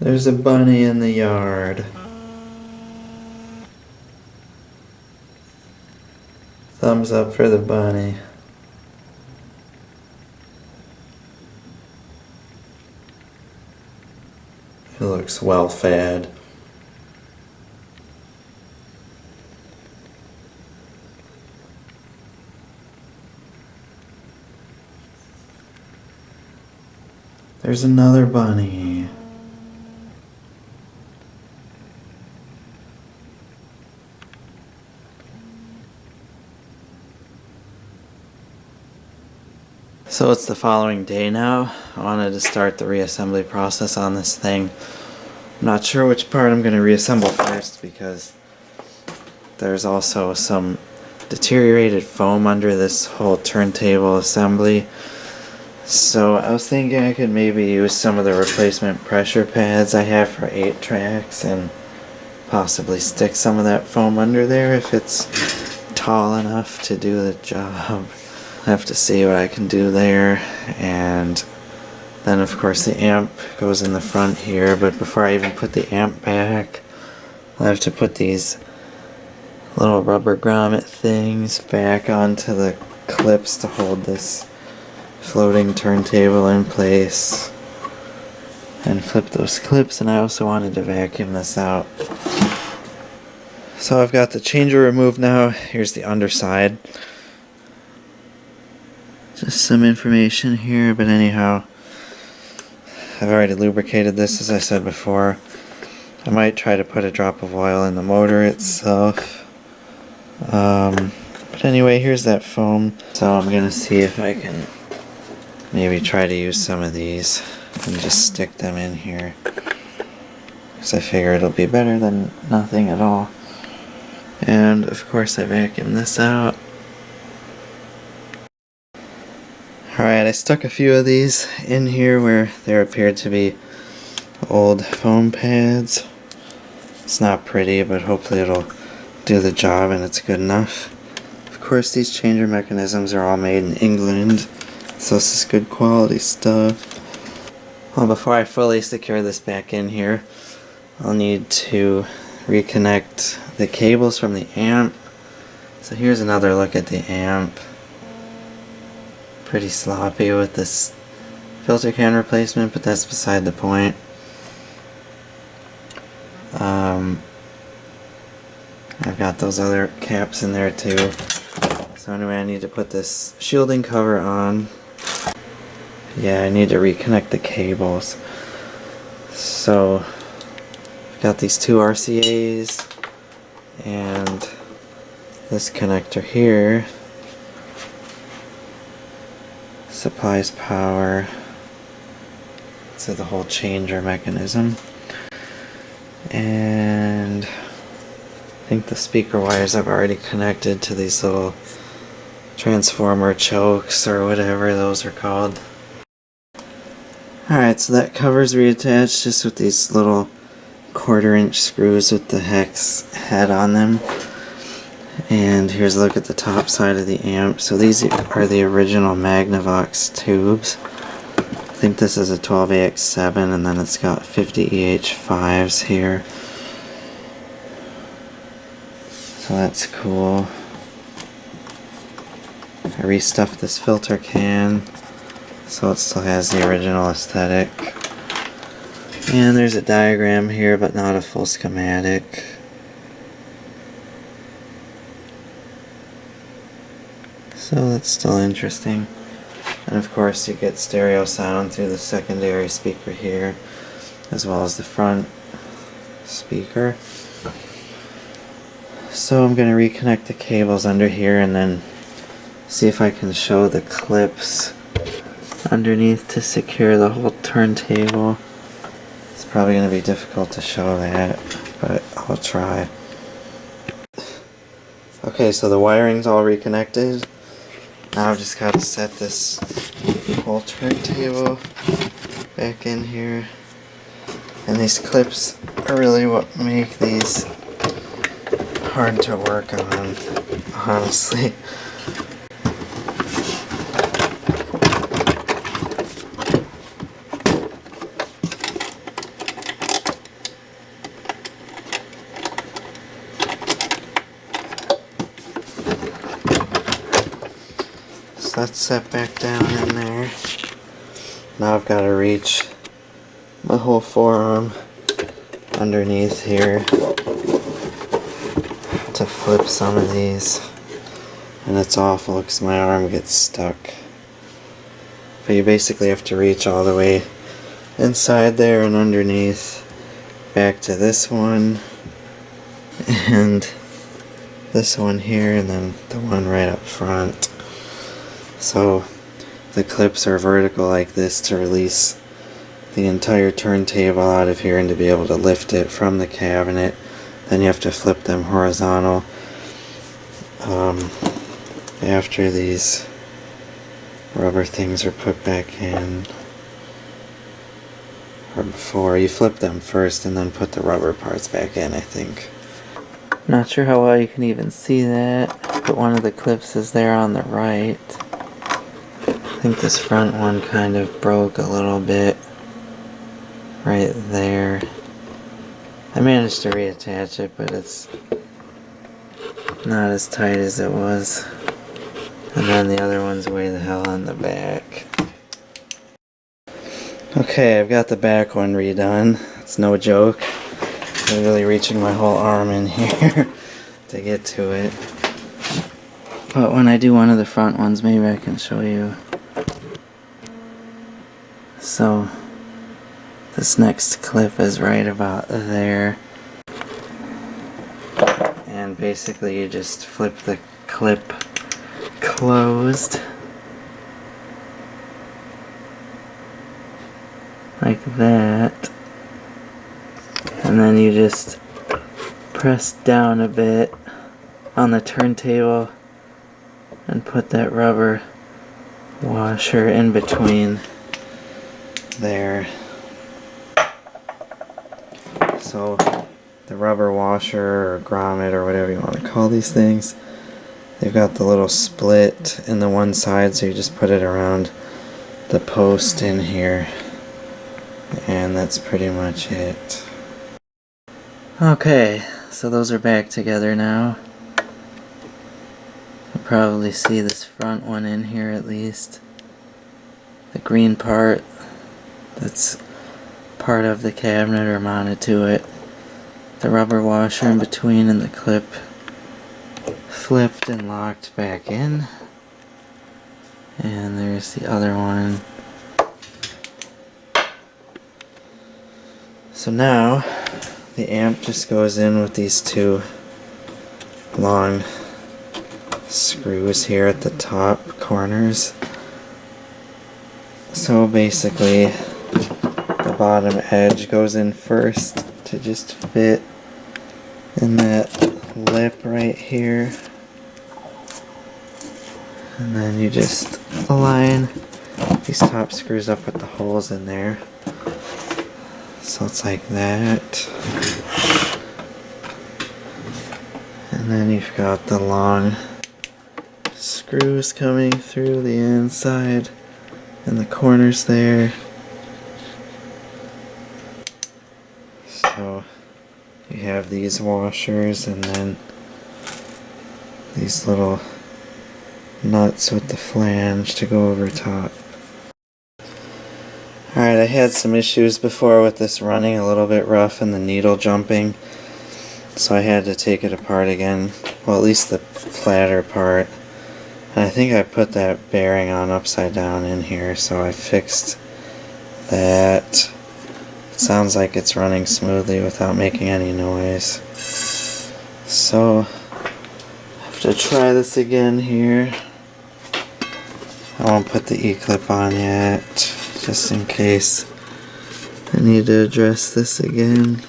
There's a bunny in the yard. Thumbs up for the bunny. He looks well fed. There's another bunny. So it's the following day now. I wanted to start the reassembly process on this thing. I'm not sure which part I'm going to reassemble first because there's also some deteriorated foam under this whole turntable assembly. So I was thinking I could maybe use some of the replacement pressure pads I have for 8 tracks and possibly stick some of that foam under there if it's tall enough to do the job. I have to see what I can do there. And then of course the amp goes in the front here, but before I even put the amp back, I have to put these little rubber grommet things back onto the clips to hold this floating turntable in place and flip those clips. And I also wanted to vacuum this out. So I've got the changer removed now. Here's the underside. Just some information here, but anyhow, I've already lubricated this as I said before. I might try to put a drop of oil in the motor itself. But anyway, here's that foam. So I'm gonna see if I can maybe try to use some of these and just stick them in here, because I figure it'll be better than nothing at all. And of course I vacuumed this out. Alright, I stuck a few of these in here where there appeared to be old foam pads. It's not pretty, but hopefully it'll do the job and it's good enough. Of course, these changer mechanisms are all made in England, so this is good quality stuff. Well, before I fully secure this back in here, I'll need to reconnect the cables from the amp. So here's another look at the amp. Pretty sloppy with this filter can replacement, but that's beside the point. I've got those other caps in there too. So anyway, I need to put this shielding cover on. Yeah, I need to reconnect the cables. So I've got these 2 RCAs and this connector here. Supplies power to the whole changer mechanism. And I think the speaker wires I've already connected to these little transformer chokes or whatever those are called. Alright, so that cover's reattached just with these little 1/4-inch screws with the hex head on them. And here's a look at the top side of the amp. So these are the original Magnavox tubes. I think this is a 12AX7 and then it's got 50 EH5s here. So that's cool. I restuffed this filter can so it still has the original aesthetic. And there's a diagram here but not a full schematic. So that's still interesting. And of course you get stereo sound through the secondary speaker here, as well as the front speaker. So I'm going to reconnect the cables under here and then see if I can show the clips underneath to secure the whole turntable. It's probably going to be difficult to show that, but I'll try. Okay, so the wiring's all reconnected. Now I've just got to set this whole turntable back in here. And these clips are really what make these hard to work on, honestly. So that's set back down in there. Now I've got to reach my whole forearm underneath here to flip some of these. And it's awful because my arm gets stuck. But you basically have to reach all the way inside there and underneath, back to this one, and this one here, and then the one right up front. So the clips are vertical like this to release the entire turntable out of here and to be able to lift it from the cabinet. Then you have to flip them horizontal after these rubber things are put back in, or before. You flip them first and then put the rubber parts back in, I think. Not sure how well you can even see that, but one of the clips is there on the right. I think this front one kind of broke a little bit right there. I managed to reattach it, but it's not as tight as it was. And then the other one's way the hell on the back. Okay, I've got the back one redone. It's no joke. I'm really reaching my whole arm in here to get to it. But when I do one of the front ones, maybe I can show you. So this next clip is right about there. And basically you just flip the clip closed like that, and then you just press down a bit on the turntable and put that rubber washer in between there. So the rubber washer or grommet or whatever you want to call these things, they've got the little split in the one side, so you just put it around the post in here, and that's pretty much it. Okay, so those are back together now. You'll probably see this front one in here at least. The green part that's part of the cabinet or mounted to it. The rubber washer in between and the clip flipped and locked back in. And there's the other one. So now the amp just goes in with these two long screws here at the top corners. So basically the bottom edge goes in first to just fit in that lip right here. And then you just align these top screws up with the holes in there. So it's like that. And then you've got the long screws coming through the inside and the corners there. So you have these washers and then these little nuts with the flange to go over top. Alright, I had some issues before with this running a little bit rough and the needle jumping, so I had to take it apart again. Well, at least the flatter part. And I think I put that bearing on upside down in here, so I fixed that. It sounds like it's running smoothly without making any noise. So I have to try this again here. I won't put the E-clip on yet, just in case I need to address this again.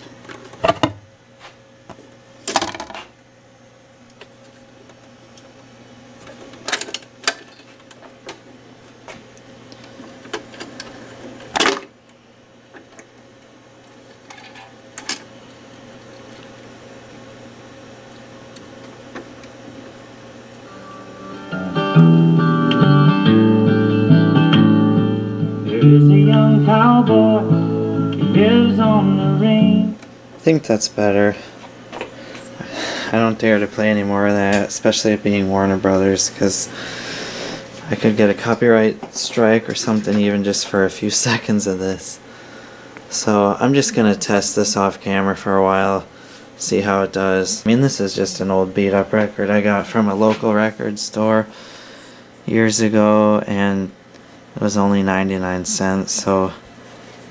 There's a young cowboy, he lives on the range. I think that's better. I don't dare to play any more of that, especially it being Warner Brothers, because I could get a copyright strike or something even just for a few seconds of this. So I'm just gonna test this off camera for a while, see how it does. I mean, this is just an old beat up record I got from a local record store years ago, and it was only 99 cents, so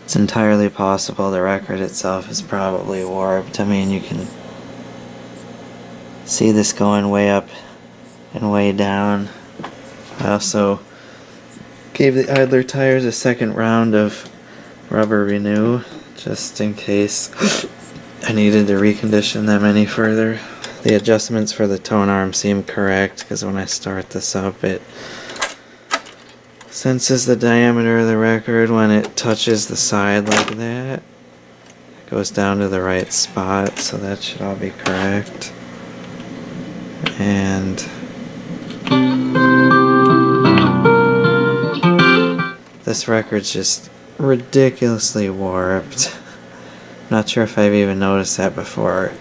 it's entirely possible the record itself is probably warped. I mean, you can see this going way up and way down. I also gave the idler tires a second round of rubber renew, just in case I needed to recondition them any further. The adjustments for the tone arm seem correct, because when I start this up, it senses the diameter of the record when it touches the side like that. It goes down to the right spot, so that should all be correct. And this record's just ridiculously warped. Not sure if I've even noticed that before,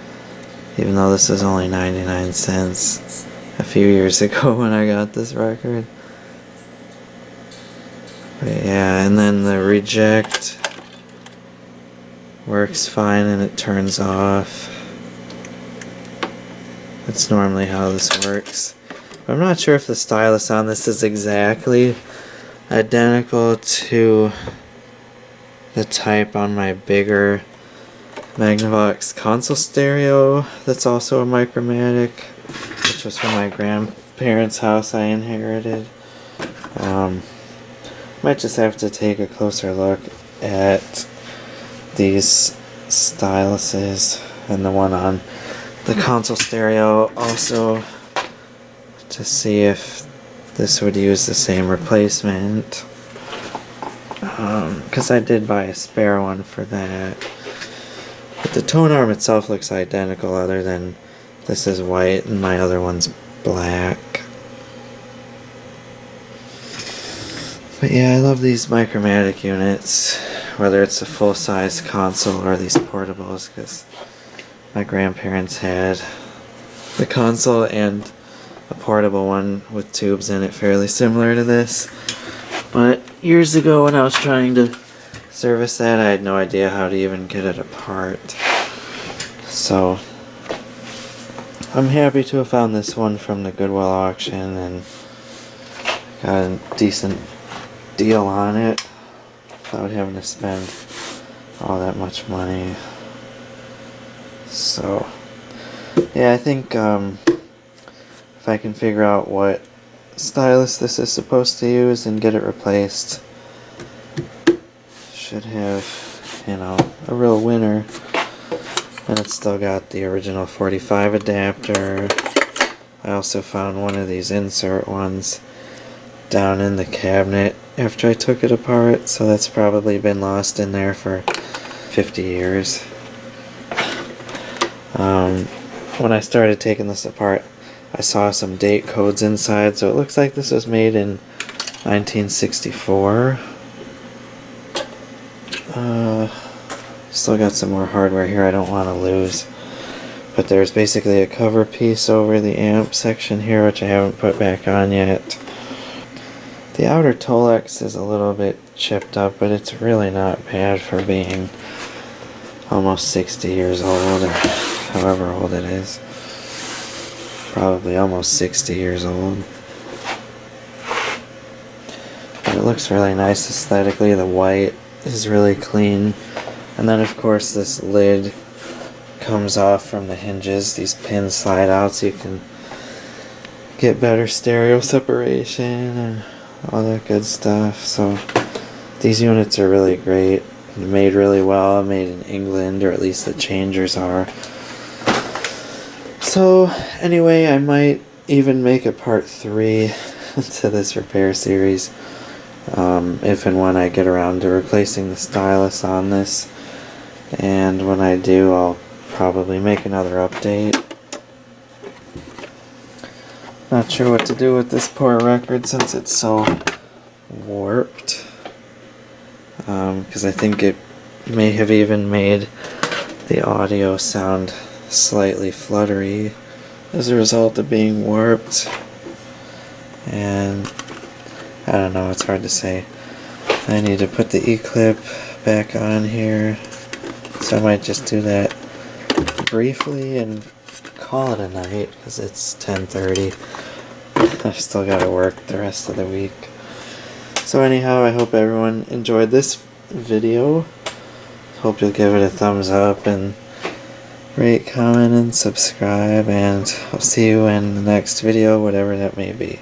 even though this was only 99 cents a few years ago when I got this record. But yeah, and then the reject works fine and it turns off. That's normally how this works. But I'm not sure if the stylus on this is exactly identical to the type on my bigger Magnavox console stereo that's also a Micromatic, which was from my grandparents' house I inherited. Might just have to take a closer look at these styluses and the one on the console stereo also to see if this would use the same replacement, because I did buy a spare one for that. But the tone arm itself looks identical, other than this is white and my other one's black. But yeah, I love these Micromatic units, whether it's a full-size console or these portables, because my grandparents had the console and a portable one with tubes in it fairly similar to this. But years ago when I was trying to service that, I had no idea how to even get it apart. So I'm happy to have found this one from the Goodwill auction and got a decent deal on it without having to spend all that much money. So yeah, I think if I can figure out what stylus this is supposed to use and get it replaced, should have, you know, a real winner. And it's still got the original 45 adapter. I also found one of these insert ones down in the cabinet after I took it apart, so that's probably been lost in there for 50 years. When I started taking this apart, I saw some date codes inside, so it looks like this was made in 1964. Still got some more hardware here I don't want to lose. But there's basically a cover piece over the amp section here, which I haven't put back on yet. The outer Tolex is a little bit chipped up, but it's really not bad for being almost 60 years old, or however old it is. Probably almost 60 years old. But it looks really nice aesthetically. The white is really clean. And then of course this lid comes off from the hinges. These pins slide out so you can get better stereo separation and all that good stuff. So these units are really great. They're made really well, made in England, or at least the changers are. So anyway, I might even make a part 3 to this repair series, if and when I get around to replacing the stylus on this. And when I do, I'll probably make another update. Not sure what to do with this poor record since it's so warped. Because I think it may have even made the audio sound slightly fluttery as a result of being warped. And I don't know, it's hard to say. I need to put the E-clip back on here, so I might just do that briefly and call it a night because it's 10:30. I've still got to work the rest of the week. So anyhow, I hope everyone enjoyed this video. Hope you'll give it a thumbs up and rate, comment, and subscribe, and I'll see you in the next video, whatever that may be.